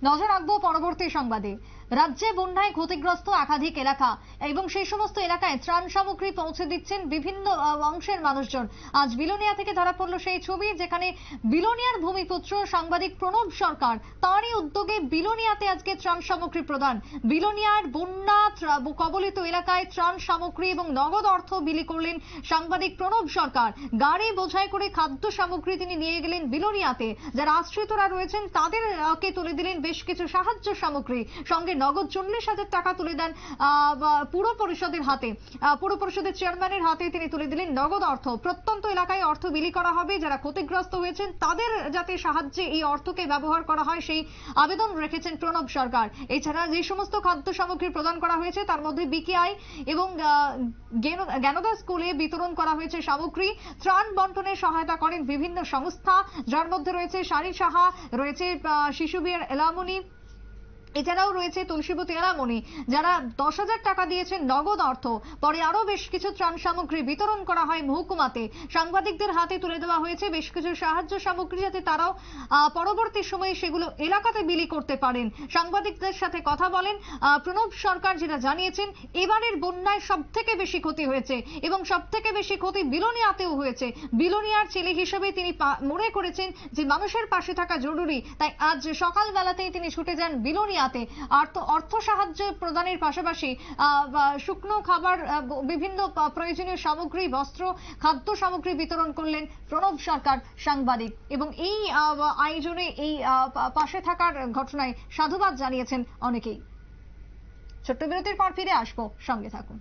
নজর রাখবো পরবর্তী সংবাদে। রাজ্যে বন্যায় ক্ষতিগ্রস্ত একাধিক এলাকা এবং সেই সমস্ত এলাকায় ত্রাণ সামগ্রী পৌঁছে দিচ্ছেন বিভিন্ন অংশের মানুষজন। আজ বিলোনিয়া থেকে ধরা পড়ল সেই ছবি, যেখানে বিলোনিয়ার ভূমিপুত্র সাংবাদিক প্রণব সরকার, তারই উদ্যোগে বিলোনিয়াতে আজকে ত্রাণ সামগ্রী প্রদান। বিলোনিয়ার বন্যা কবলিত এলাকায় ত্রাণ সামগ্রী এবং নগদ অর্থ বিলি করলেন সাংবাদিক প্রণব সরকার। গাড়ি বোঝাই করে খাদ্য সামগ্রী তিনি নিয়ে গেলেন বিলোনিয়াতে। যারা আশ্রিতরা রয়েছেন তাদেরকে তুলে দিলেন বেশ কিছু সাহায্য সামগ্রী, সঙ্গে নগদ 40,000 টাকা তুলে দেন পুর পরিষদের হাতে। পুর পরিষদের চেয়ারম্যানের হাতে তিনি তুলে দিলেন নগদ অর্থ। প্রত্যন্ত এলাকায় অর্থ বিলি করা হবে, যারা ক্ষতিগ্রস্ত হয়েছেন তাদের যাতে সাহায্যে এই অর্থকে ব্যবহার করা হয় সেই আবেদন রেখেছেন প্রণব সরকার। এছাড়া যে সমস্ত খাদ্য সামগ্রী প্রদান করা হয়েছে তার মধ্যে বিকেআই এবং জ্ঞানদা স্কুলে বিতরণ করা হয়েছে সামগ্রী। ত্রাণ বন্টনে সহায়তা করেন বিভিন্ন সংস্থা, যার মধ্যে রয়েছে সারি সাহা, রয়েছে শিশু বিহার এলামনি, এছাড়াও রয়েছে তুলসীবতী এলামনি, যারা 10,000 টাকা দিয়েছেন নগদ অর্থ। পরে আরো বেশ কিছু ত্রাণ সামগ্রী বিতরণ করা হয় মহকুমাতে। সাংবাদিকদের হাতে তুলে দেওয়া হয়েছে বেশ কিছু সাহায্য সামগ্রী, যাতে তারাও পরবর্তী সময়ে সেগুলো এলাকাতে বিলি করতে পারেন। সাংবাদিকদের সাথে কথা বলেন প্রণব সরকার, যেটা জানিয়েছেন এবারের বন্যায় সব থেকে বেশি ক্ষতি হয়েছে এবং সব থেকে বেশি ক্ষতি বিলোনিয়াতেও হয়েছে। বিলোনিয়ার ছেলে হিসেবে তিনি মনে করেছেন যে মানুষের পাশে থাকা জরুরি, তাই আজ সকালবেলাতেই তিনি ছুটে যান বিলোনিয়া। অর্থ সাহায্য প্রদানের পাশাপাশি শুকনো খাবার, বিভিন্ন প্রয়োজনীয় সামগ্রী, বস্ত্র, খাদ্য সামগ্রী বিতরণ করলেন প্রণব সরকার সাংবাদিক, এবং এই আয়োজনে এই পাশে থাকার ঘটনায় সাধুবাদ জানিয়েছেন অনেকেই। ছোট্ট বিরতির পর ফিরে আসবো, সঙ্গে থাকুন।